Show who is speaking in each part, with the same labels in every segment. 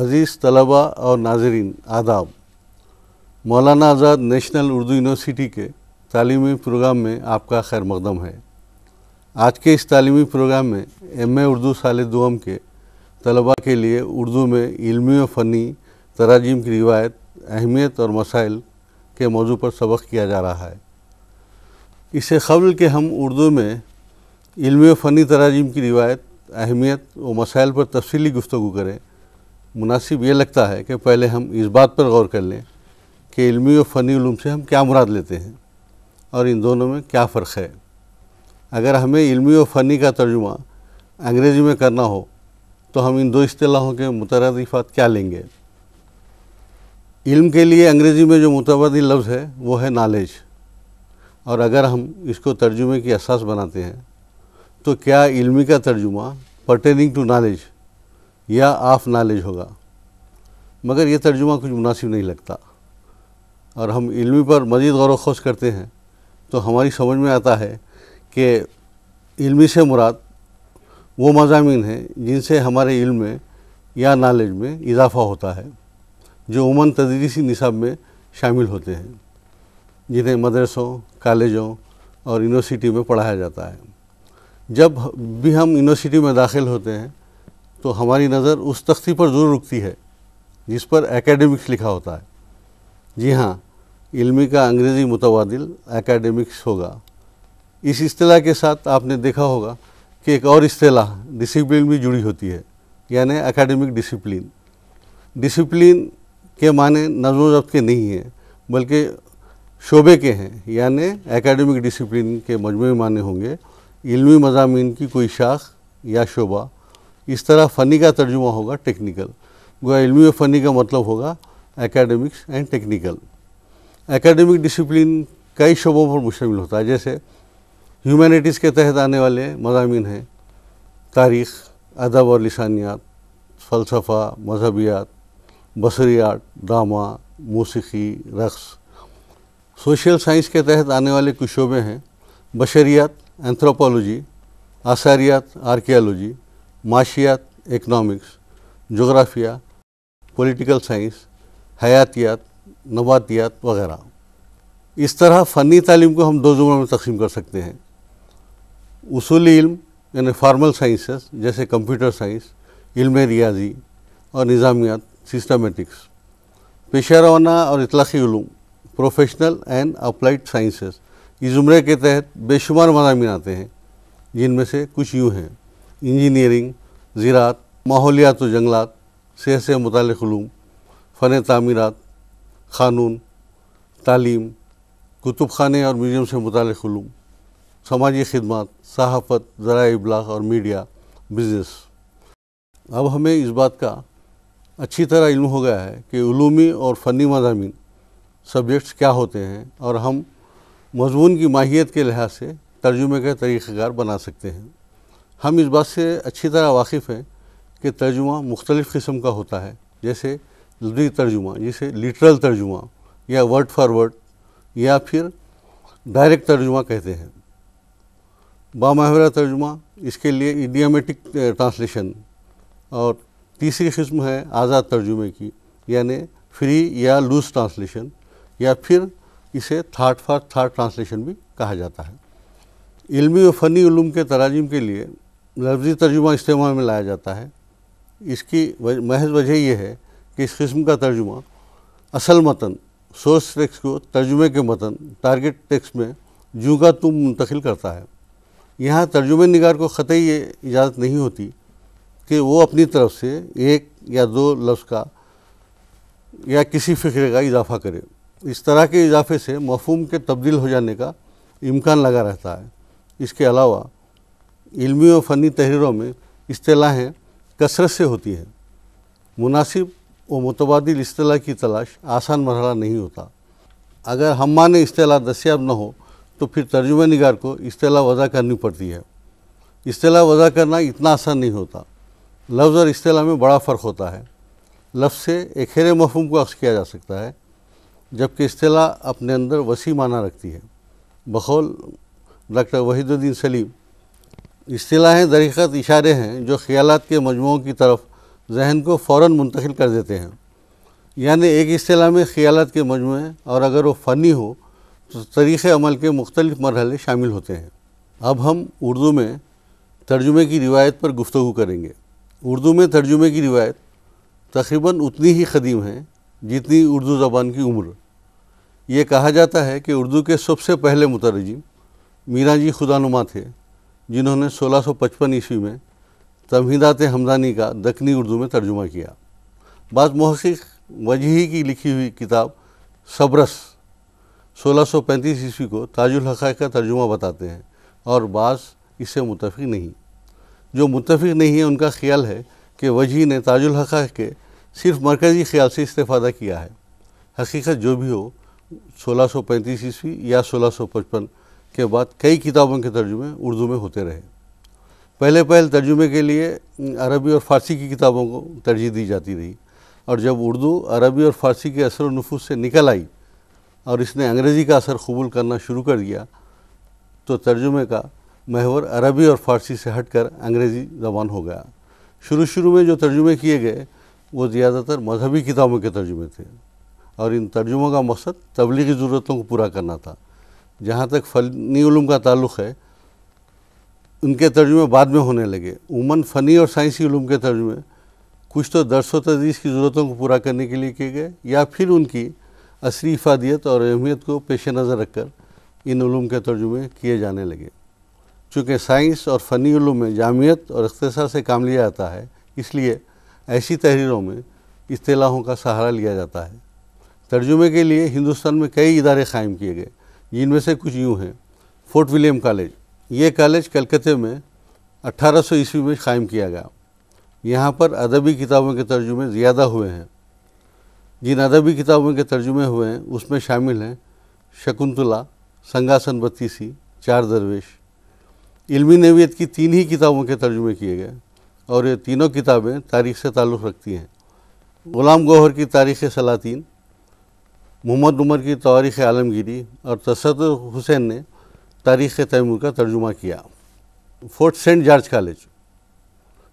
Speaker 1: عزیز طلباء اور ناظرین آداب، مولانا آزاد نیشنل اردو یونیورسٹی کے تعلیمی پروگرام میں آپ کا خیر مقدم ہے۔ آج کے اس تعلیمی پروگرام میں ایم اے اردو سال دوم کے طلباء کے لیے اردو میں علمی و فنی تراجم کی روایت، اہمیت اور مسائل کے موضوع پر سبق کیا جا رہا ہے۔ اس سے قبل کہ ہم اردو میں علمی و فنی تراجم کی روایت، اہمیت و مسائل پر تفصیلی گفتگو کریں، مناسب یہ لگتا ہے کہ پہلے ہم اس بات پر غور کر لیں کہ علمی و فنی علوم سے ہم کیا مراد لیتے ہیں اور ان دونوں میں کیا فرق ہے۔ اگر ہمیں علمی و فنی کا ترجمہ انگریزی میں کرنا ہو تو ہم ان دو اصطلاحوں کے مترادفات کیا لیں گے؟ علم کے لیے انگریزی میں جو متبادل لفظ ہے وہ ہے نالج، اور اگر ہم اس کو ترجمے کی اساس بناتے ہیں تو کیا علمی کا ترجمہ پرٹیننگ ٹو نالج یا آف نالج ہوگا؟ مگر یہ ترجمہ کچھ مناسب نہیں لگتا، اور ہم علمی پر مزید غور و خوض کرتے ہیں تو ہماری سمجھ میں آتا ہے کہ علمی سے مراد وہ مضامین ہیں جن سے ہمارے علم میں یا نالج میں اضافہ ہوتا ہے، جو عموماً تدریسی نصاب میں شامل ہوتے ہیں، جنہیں مدرسوں، کالجوں اور یونیورسٹی میں پڑھایا جاتا ہے۔ جب بھی ہم یونیورسٹی میں داخل ہوتے ہیں تو ہماری نظر اس تختی پر ضرور رکتی ہے جس پر اکیڈمکس لکھا ہوتا ہے۔ جی ہاں، علمی کا انگریزی متبادل اکیڈمکس ہوگا۔ اس اصطلاح کے ساتھ آپ نے دیکھا ہوگا کہ ایک اور اصطلاح ڈسپلن بھی جڑی ہوتی ہے، یعنی اکیڈمک ڈسپلن۔ ڈسپلن کے معنی نظم و ضبط کے نہیں ہیں بلکہ شعبے کے ہیں، یعنی اکیڈمک ڈسپلن کے مجموعی معنی ہوں گے علمی مضامین کی کوئی شاخ یا شعبہ۔ اس طرح فنی کا ترجمہ ہوگا ٹیکنیکل، گویا علمی و فنی کا مطلب ہوگا academics and technical. Academic discipline کئی شعبوں پر مشتمل ہوتا ہے، جیسے ہیومینٹیز کے تحت آنے والے مضامین ہیں تاریخ، ادب اور لسانیات، فلسفہ، مذہبیات، بصریات، ڈرامہ، موسیقی، رقص۔ سوشل سائنس کے تحت آنے والے کچھ شعبے ہیں بشریات، اینتھروپولوجی، آثاریات، آرکیالوجی، معاشیات، اکنامکس، جغرافیہ، پولیٹیکل سائنس، حیاتیات، نباتیات وغیرہ۔ اس طرح فنی تعلیم کو ہم دو زمروں میں تقسیم کر سکتے ہیں: اصولی علم یعنی فارمل سائنسز جیسے کمپیوٹر سائنس، علم ریاضی اور نظامیات، سسٹمیٹکس۔ پیشہ ورانہ اور اطلاقی علوم، پروفیشنل اینڈ اپلائیڈ سائنسز۔ اس زمرے کے تحت بے شمار مضامین آتے ہیں، جن میں سے کچھ یوں ہیں: انجینئرنگ، زراعت، ماحولیات و جنگلات، صحت سے متعلق علوم، فن تعمیرات، قانون، تعلیم، کتب خانے اور میوزیم سے متعلق علوم، سماجی خدمات، صحافت، ذرائع ابلاغ اور میڈیا، بزنس۔ اب ہمیں اس بات کا اچھی طرح علم ہو گیا ہے کہ علومی اور فنی مضامین سبجیکٹس کیا ہوتے ہیں، اور ہم مضمون کی ماہیت کے لحاظ سے ترجمے کا طریقہ کار بنا سکتے ہیں۔ ہم اس بات سے اچھی طرح واقف ہیں کہ ترجمہ مختلف قسم کا ہوتا ہے، جیسے لفظی ترجمہ جسے لٹرل ترجمہ یا ورڈ فار ورڈ یا پھر ڈائریکٹ ترجمہ کہتے ہیں۔ بامحاورہ ترجمہ، اس کے لیے ایڈیومیٹک ٹرانسلیشن، اور تیسری قسم ہے آزاد ترجمے کی، یعنی فری یا لوز ٹرانسلیشن، یا پھر اسے تھاٹ فار تھاٹ ٹرانسلیشن بھی کہا جاتا ہے۔ علمی و فنی علوم کے تراجم کے لیے لفظی ترجمہ استعمال میں لایا جاتا ہے۔ اس کی محض وجہ یہ ہے کہ اس قسم کا ترجمہ اصل متن، سورس ٹیکسٹ کو ترجمے کے متن، ٹارگٹ ٹیکسٹ میں جوں کا توں منتقل کرتا ہے۔ یہاں ترجمہ نگار کو قطعی یہ اجازت نہیں ہوتی کہ وہ اپنی طرف سے ایک یا دو لفظ کا یا کسی فقرے کا اضافہ کرے۔ اس طرح کے اضافے سے مفہوم کے تبدیل ہو جانے کا امکان لگا رہتا ہے۔ اس کے علاوہ علمی و فنی تحریروں میں اصطلاحیں کثرت سے ہوتی ہیں۔ مناسب و متبادل اصطلاح کی تلاش آسان مرحلہ نہیں ہوتا۔ اگر ہم معنی اصطلاح دستیاب نہ ہو تو پھر ترجمہ نگار کو اصطلاح وضع کرنی پڑتی ہے۔ اصطلاح وضع کرنا اتنا آسان نہیں ہوتا۔ لفظ اور اصطلاح میں بڑا فرق ہوتا ہے۔ لفظ سے ایک خیر مفہوم کو اخذ کیا جا سکتا ہے، جبکہ اصطلاح اپنے اندر وسیع معنی رکھتی ہے۔ بقول ڈاکٹر وحید الدین سلیم، اصطلاحیں در حقیقت اشارے ہیں جو خیالات کے مجموعوں کی طرف ذہن کو فوراً منتقل کر دیتے ہیں، یعنی ایک اصطلاح میں خیالات کے مجموعے، اور اگر وہ فنی ہو تو طریق عمل کے مختلف مرحلے شامل ہوتے ہیں۔ اب ہم اردو میں ترجمے کی روایت پر گفتگو کریں گے۔ اردو میں ترجمے کی روایت تقریباً اتنی ہی قدیم ہے جتنی اردو زبان کی عمر۔ یہ کہا جاتا ہے کہ اردو کے سب سے پہلے مترجم میراں جی خدا نما تھے، جنہوں نے 1655 عیسوی میں تمہیدات ہمدانی کا دکنی اردو میں ترجمہ کیا۔ بعض محقق وجیہی کی لکھی ہوئی کتاب صبرس 1635 عیسوی کو تاج الحقائق کا ترجمہ بتاتے ہیں، اور بعض اس سے متفق نہیں۔ جو متفق نہیں ہے ان کا خیال ہے کہ وجیہی نے تاج الحقائق کے صرف مرکزی خیال سے استفادہ کیا ہے۔ حقیقت جو بھی ہو، 1635 عیسوی یا 1655 کے بعد کئی کتابوں کے ترجمے اردو میں ہوتے رہے۔ پہلے ترجمے کے لیے عربی اور فارسی کی کتابوں کو ترجیح دی جاتی رہی، اور جب اردو عربی اور فارسی کے اثر و نفوذ سے نکل آئی اور اس نے انگریزی کا اثر قبول کرنا شروع کر دیا تو ترجمے کا محور عربی اور فارسی سے ہٹ کر انگریزی زبان ہو گیا۔ شروع میں جو ترجمے کیے گئے وہ زیادہ تر مذہبی کتابوں کے ترجمے تھے، اور ان ترجموں کا مقصد تبلیغی ضرورتوں کو پورا کرنا تھا۔ جہاں تک فنی علوم کا تعلق ہے، ان کے ترجمے بعد میں ہونے لگے۔ عموماً فنی اور سائنسی علوم کے ترجمے کچھ تو درس و تدریس کی ضرورتوں کو پورا کرنے کے لیے کیے گئے، یا پھر ان کی عصری افادیت اور اہمیت کو پیش نظر رکھ کر ان علوم کے ترجمے کیے جانے لگے۔ چونکہ سائنس اور فنی علوم میں جامعیت اور اختصار سے کام لیا جاتا ہے، اس لیے ایسی تحریروں میں اصطلاحوں کا سہارا لیا جاتا ہے۔ ترجمے کے لیے ہندوستان میں کئی ادارے قائم کیے گئے، جن میں سے کچھ یوں ہیں۔ فورٹ ولیم کالج، یہ کالج کلکتہ میں 1800 عیسوی میں قائم کیا گیا۔ یہاں پر ادبی کتابوں کے ترجمے زیادہ ہوئے ہیں۔ جن ادبی کتابوں کے ترجمے ہوئے ہیں اس میں شامل ہیں شکنتلا، سنگاسن بتیسی، چار درویش۔ علمی نوعیت کی 3 ہی کتابوں کے ترجمے کیے گئے، اور یہ تینوں کتابیں تاریخ سے تعلق رکھتی ہیں۔ غلام گوہر کی تاریخ سلاطین، محمد عمر کی تواریخ عالمگیری، اور تصدر حسین نے تاریخ تیمور کا ترجمہ کیا۔ فورٹ سینٹ جارج کالج،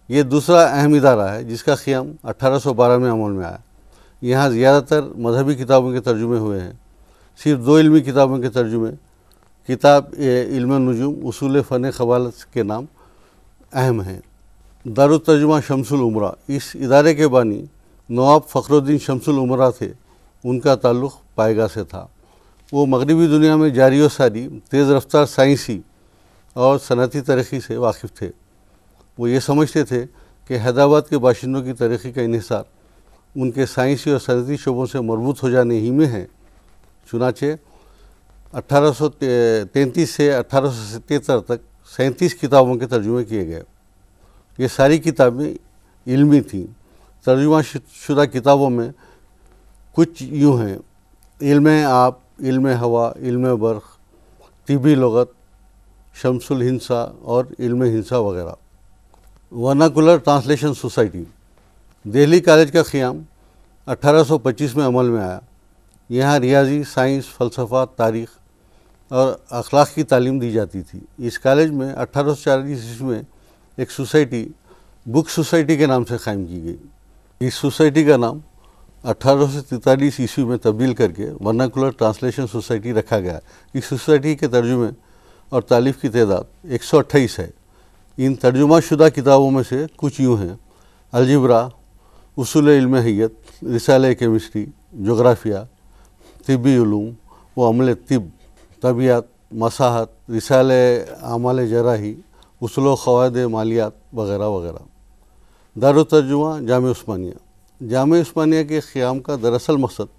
Speaker 1: یہ دوسرا اہم ادارہ ہے جس کا قیام 1812 میں عمل میں آیا۔ یہاں زیادہ تر مذہبی کتابوں کے ترجمے ہوئے ہیں۔ صرف 2 علمی کتابوں کے ترجمے، کتاب علم النجوم، اصول فن قبالت کے نام اہم ہیں۔ دارالترجمہ شمس العمرہ، اس ادارے کے بانی نواب فخر الدین شمس العمرہ تھے۔ ان کا تعلق پائیگاہ سے تھا۔ وہ مغربی دنیا میں جاری و ساری تیز رفتار سائنسی اور صنعتی ترقی سے واقف تھے۔ وہ یہ سمجھتے تھے کہ حیدرآباد کے باشندوں کی ترقی کا انحصار ان کے سائنسی اور صنعتی شعبوں سے مربوط ہو جانے ہی میں ہے۔ چنانچہ 1833 سے 1877 تک 37 کتابوں کے ترجمے کیے گئے۔ یہ ساری کتابیں علمی تھیں۔ ترجمہ شدہ کتابوں میں کچھ یوں ہیں: علم آب، علم ہوا، علم برق، طبی لغت، شمس الہندسہ اور علم ہندسہ وغیرہ۔ ورناکولر ٹرانسلیشن سوسائٹی، دہلی کالج کا قیام 1825 میں عمل میں آیا۔ یہاں ریاضی، سائنس، فلسفہ، تاریخ اور اخلاق کی تعلیم دی جاتی تھی۔ اس کالج میں 1840 عیسوی میں ایک سوسائٹی بک سوسائٹی کے نام سے قائم کی گئی۔ اس سوسائٹی کا نام 1843 عیسوی میں تبدیل کر کے ورناکولر ٹرانسلیشن سوسائٹی رکھا گیا۔ اس سوسائٹی کے ترجمے اور تالیف کی تعداد 128 ہے۔ ان ترجمہ شدہ کتابوں میں سے کچھ یوں ہیں: الجبرا، اصول علم حیت، رسالہ کیمسٹری، جغرافیہ، طبی علوم و عمل طب، طبیعت، مساحت، رسالہ اعمال جراحی، اصول و قواعد مالیات وغیرہ وغیرہ۔ دارالترجمہ جامعہ عثمانیہ، جامعہ عثمانیہ کے قیام کا دراصل مقصد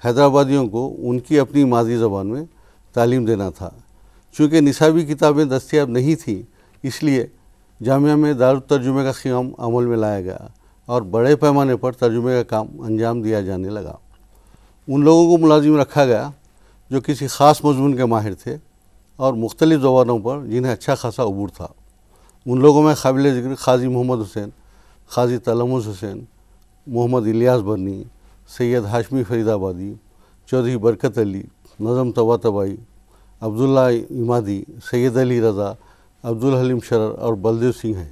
Speaker 1: حیدرآبادیوں کو ان کی اپنی مادری زبان میں تعلیم دینا تھا۔ چونکہ نصابی کتابیں دستیاب نہیں تھیں، اس لیے جامعہ میں دارالترجمے کا قیام عمل میں لایا گیا اور بڑے پیمانے پر ترجمے کا کام انجام دیا جانے لگا۔ ان لوگوں کو ملازم رکھا گیا جو کسی خاص مضمون کے ماہر تھے اور مختلف زبانوں پر جنہیں اچھا خاصا عبور تھا۔ ان لوگوں میں قابل ذکر قاضی محمد حسین، قاضی تلمذ حسین، محمد الیاس برنی، سید ہاشمی فرید آبادی، چودھری برکت علی، نظم طباطبائی، عبداللہ امادی، سید علی رضا، عبدالحلیم شرر اور بلدیو سنگھ ہیں۔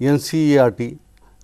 Speaker 1: NCERT,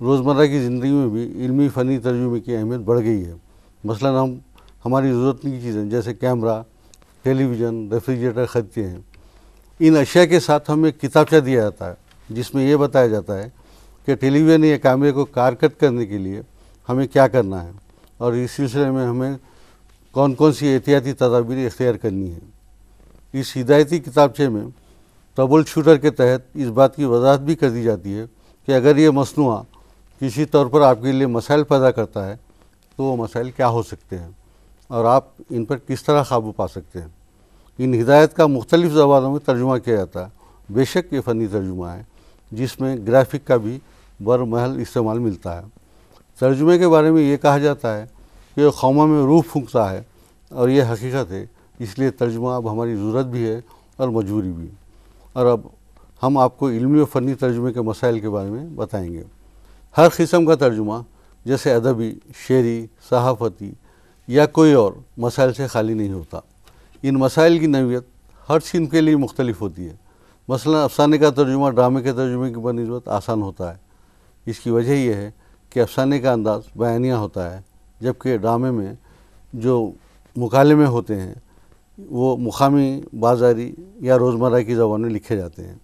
Speaker 1: روزمرہ کی زندگی میں بھی علمی فنی ترجمے کی اہمیت بڑھ گئی ہے۔ مثلاً ہم ہماری ضرورت کی چیزیں جیسے کیمرہ، ٹیلی ویژن، ریفریجریٹر خریدتے ہیں، ان اشیاء کے ساتھ ہمیں ایک کتابچہ دیا جاتا ہے جس میں یہ بتایا جاتا ہے کہ ٹیلی ویژن یا کیمرے کو کارکرد کرنے کے لیے ہمیں کیا کرنا ہے اور اس سلسلے میں ہمیں کون کون سی احتیاطی تدابیر اختیار کرنی ہے۔ اس ہدایتی کتابچے میں ٹربل شوٹر کے تحت اس بات کی وضاحت بھی کر دی جاتی ہے کہ اگر یہ مصنوعہ کسی طور پر آپ کے لیے مسائل پیدا کرتا ہے تو وہ مسائل کیا ہو سکتے ہیں اور آپ ان پر کس طرح قابو پا سکتے ہیں۔ ان ہدایت کا مختلف زبانوں میں ترجمہ کیا جاتا ہے۔ بے شک یہ فنی ترجمہ ہے جس میں گرافک کا بھی برمحل استعمال ملتا ہے۔ ترجمے کے بارے میں یہ کہا جاتا ہے کہ یہ قوموں میں روح پھونکتا ہے اور یہ حقیقت ہے، اس لیے ترجمہ اب ہماری ضرورت بھی ہے اور مجبوری بھی۔ اور اب ہم آپ کو علمی و فنی ترجمے کے مسائل کے بارے میں بتائیں گے۔ ہر قسم کا ترجمہ جیسے ادبی، شعری، صحافتی یا کوئی اور مسائل سے خالی نہیں ہوتا۔ ان مسائل کی نوعیت ہر صنف کے لیے مختلف ہوتی ہے۔ مثلا افسانے کا ترجمہ ڈرامے کے ترجمے کی بنسبت آسان ہوتا ہے۔ اس کی وجہ یہ ہے کہ افسانے کا انداز بیانیہ ہوتا ہے، جبکہ ڈرامے میں جو مکالمے ہوتے ہیں وہ مقامی، بازاری یا روزمرہ کی زبان میں لکھے جاتے ہیں۔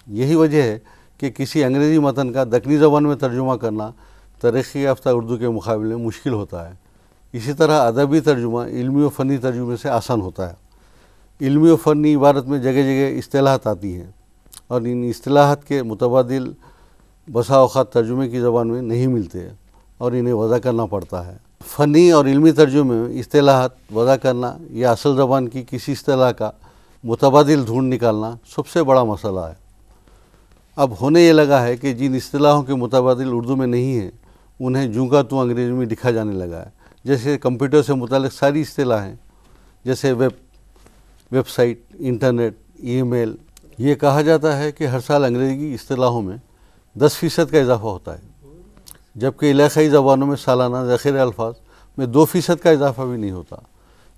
Speaker 1: یہی وجہ ہے کہ کسی انگریزی متن کا دکنی زبان میں ترجمہ کرنا ترقی یافتہ اردو کے مقابلے میں مشکل ہوتا ہے۔ اسی طرح ادبی ترجمہ علمی و فنی ترجمے سے آسان ہوتا ہے۔ علمی و فنی عبارت میں جگہ جگہ اصطلاحات آتی ہیں اور ان اصطلاحات کے متبادل بسا اوقات ترجمے کی زبان میں نہیں ملتے اور انہیں وضع کرنا پڑتا ہے۔ فنی اور علمی ترجمے میں اصطلاحات وضع کرنا یا اصل زبان کی کسی اصطلاح کا متبادل ڈھونڈ نکالنا سب سے بڑا مسئلہ ہے۔ اب ہونے یہ لگا ہے کہ جن اصطلاحوں کے متبادل اردو میں نہیں ہیں انہیں جوں کا توں انگریزی میں لکھا جانے لگا ہے۔ جیسے کمپیوٹر سے متعلق ساری اصطلاحیں جیسے ویب سائٹ، انٹرنیٹ، ای میل۔ یہ کہا جاتا ہے کہ ہر سال انگریزی کی اصطلاحوں میں 10% کا اضافہ ہوتا ہے، جبکہ علاقائی زبانوں میں سالانہ ذخیرہ الفاظ میں 2% کا اضافہ بھی نہیں ہوتا۔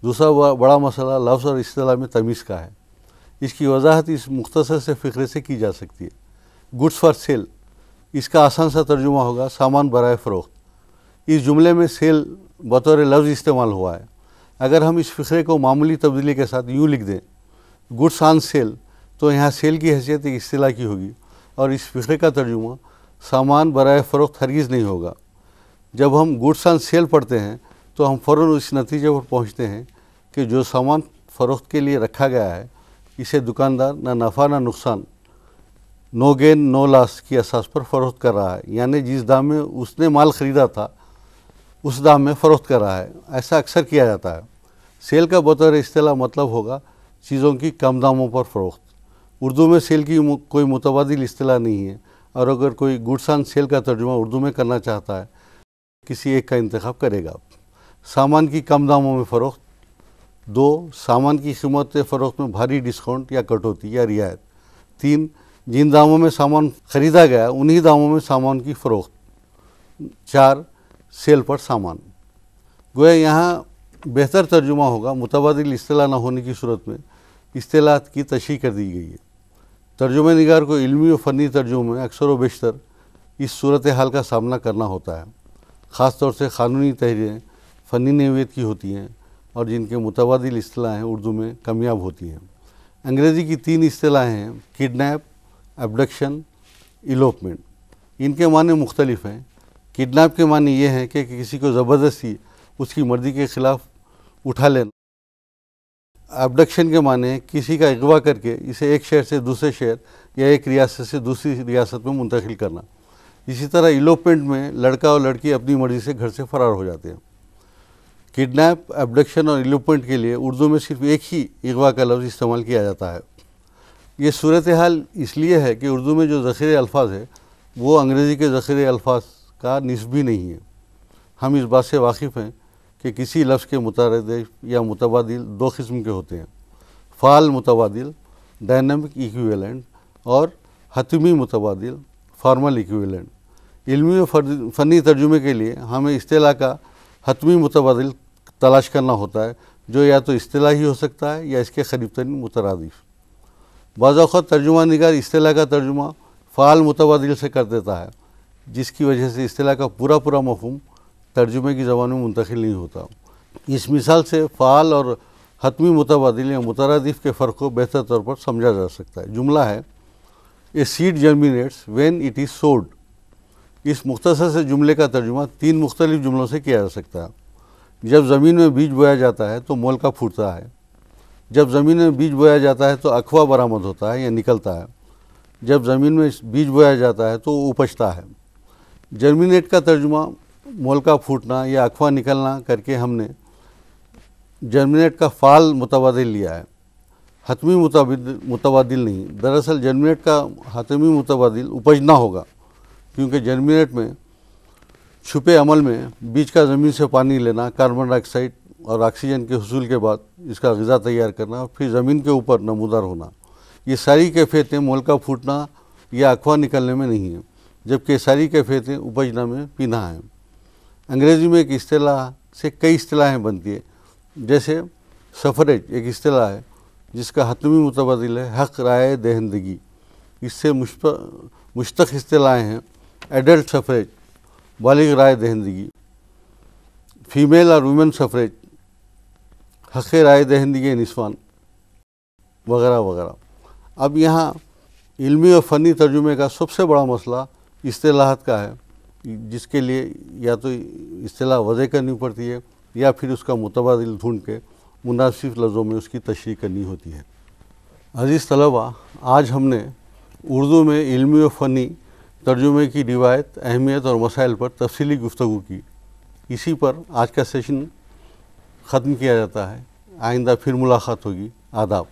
Speaker 1: دوسرا بڑا مسئلہ لفظ اور اصطلاح میں تمیز کا ہے۔ اس کی وضاحت اس مختصر سے فقرے سے کی جا سکتی ہے۔ گڈس فار سیل، اس کا آسان سا ترجمہ ہوگا سامان برائے فروخت۔ اس جملے میں سیل بطور لفظ استعمال ہوا ہے۔ اگر ہم اس فقرے کو معمولی تبدیلی کے ساتھ یوں لکھ دیں گڈس آن سیل، تو یہاں سیل کی حیثیت ایک اصطلاح کی ہوگی اور اس فقرے کا ترجمہ سامان برائے فروخت ہرگز نہیں ہوگا۔ جب ہم گڈس آن سیل پڑھتے ہیں تو ہم فوراً اس نتیجے پر پہنچتے ہیں کہ جو سامان فروخت کے لیے رکھا گیا ہے اسے دکاندار نہ نفع نہ نقصان، نو گین نو لاس کی اساس پر فروخت کر رہا ہے، یعنی جس دام میں اس نے مال خریدا تھا اس دام میں فروخت کر رہا ہے۔ ایسا اکثر کیا جاتا ہے۔ سیل کا بطور اصطلاح مطلب ہوگا چیزوں کی کم داموں پر فروخت۔ اردو میں سیل کی کوئی متبادل اصطلاح نہیں ہے، اور اگر کوئی گڈس آن سیل کا ترجمہ اردو میں کرنا چاہتا ہے کسی ایک کا انتخاب کرے گا۔ سامان کی کم داموں میں فروخت۔ 2. سامان کی قیمت فروخت میں بھاری ڈسکاؤنٹ یا کٹوتی یا رعایت۔ 3. جن داموں میں سامان خریدا گیا انہی داموں میں سامان کی فروخت۔ 4. سیل پر سامان۔ گویا یہاں بہتر ترجمہ ہوگا متبادل اصطلاح نہ ہونے کی صورت میں اصطلاحات کی تشریح کر دی گئی ہے۔ ترجمہ نگار کو علمی و فنی ترجموں میں اکثر و بیشتر اس صورتحال کا سامنا کرنا ہوتا ہے، خاص طور سے قانونی تحریریں فنی نوعیت کی ہوتی ہیں اور جن کے متبادل اصطلاحیں اردو میں کمیاب ہوتی ہیں۔ انگریزی کی 3 اصطلاحیں ہیں: کڈنیپ، ایبڈکشن، ایلوپمنٹ۔ ان کے معنی مختلف ہیں۔ کڈنیپ کے معنی یہ ہیں کہ کسی کو زبردستی اس کی مرضی کے خلاف اٹھا لینا۔ ایبڈکشن کے معنی ہے کسی کا اغوا کر کے اسے ایک شہر سے دوسرے شہر یا ایک ریاست سے دوسری ریاست میں منتقل کرنا۔ اسی طرح ایلوپمنٹ میں لڑکا اور لڑکی اپنی مرضی سے گھر سے فرار ہو جاتے ہیں۔ کڈنیپ، ایبڈکشن اور ایلوپمنٹ کے لیے اردو میں صرف ایک ہی اغوا کا لفظ استعمال کیا جاتا ہے۔ یہ صورتحال اس لیے ہے کہ اردو میں جو ذخیرے الفاظ ہے وہ انگریزی کے ذخیرے الفاظ کا نسبی نہیں ہے۔ ہم اس بات سے واقف ہیں کہ کسی لفظ کے مترادف یا متبادل 2 قسم کے ہوتے ہیں: فعال متبادل ڈائنامک ایکویولنٹ اور حتمی متبادل فارمل ایکویولنٹ۔ علمی و فنی ترجمے کے لیے ہمیں اصطلاح کا حتمی متبادل تلاش کرنا ہوتا ہے جو یا تو اصطلاحی ہو سکتا ہے یا اس کے قریب ترین مترادف۔ بعض اوقات ترجمہ نگار اصطلاح کا ترجمہ فعال متبادل سے کر دیتا ہے، جس کی وجہ سے اصطلاح کا پورا مفہوم ترجمے کی زبان میں منتقل نہیں ہوتا۔ اس مثال سے فعال اور حتمی متبادل یا مترادف کے فرق کو بہتر طور پر سمجھا جا سکتا ہے۔ جملہ ہے a seed germinates when it is sowed. اس مختصر سے جملے کا ترجمہ 3 مختلف جملوں سے کیا جا سکتا ہے۔ جب زمین میں بیج بویا جاتا ہے تو مولکا پھوٹتا ہے۔ جب زمین میں بیج بویا جاتا ہے تو اخوا برآمد ہوتا ہے یا نکلتا ہے۔ جب زمین میں بیج بویا جاتا ہے تو وہ اپجتا ہے۔ جرمینیٹ کا ترجمہ مولکا پھوٹنا یا اخوا نکلنا کر کے ہم نے جرمینیٹ کا فعال متبادل لیا ہے، حتمی متبادل نہیں۔ دراصل جرمینیٹ کا حتمی متبادل اپجنا ہوگا، کیونکہ جرمینیٹ میں چھپے عمل میں بیج کا زمین سے پانی لینا، کاربن ڈائی آکسائڈ اور آکسیجن کے حصول کے بعد اس کا غذا تیار کرنا اور پھر زمین کے اوپر نمودار ہونا، یہ ساری کیفیتیں مولکا پھوٹنا یا اخوا نکلنے میں نہیں ہیں، جبکہ یہ ساری کیفیتیں اپجنا میں پنہاں ہیں۔ انگریزی میں ایک اصطلاح سے کئی اصطلاحیں بنتی ہیں، جیسے سفریج ایک اصطلاح ہے جس کا حتمی متبادل ہے حق رائے دہندگی۔ اس سے مشتق اصطلاحیں ہیں ایڈلٹ سفریج بالغ رائے دہندگی، فیمیل اور ویمن سفریج حق رائے دہندگی نسوان وغیرہ وغیرہ۔ اب یہاں علمی اور فنی ترجمے کا سب سے بڑا مسئلہ اصطلاحات کا ہے، جس کے لیے یا تو اصطلاح وضع کرنی پڑتی ہے یا پھر اس کا متبادل ڈھونڈ کے مناسب لفظوں میں اس کی تشریح کرنی ہوتی ہے۔ عزیز طلباء، آج ہم نے اردو میں علمی و فنی ترجمے کی روایت، اہمیت اور مسائل پر تفصیلی گفتگو کی۔ اسی پر آج کا سیشن ختم کیا جاتا ہے۔ آئندہ پھر ملاقات ہوگی۔ آداب۔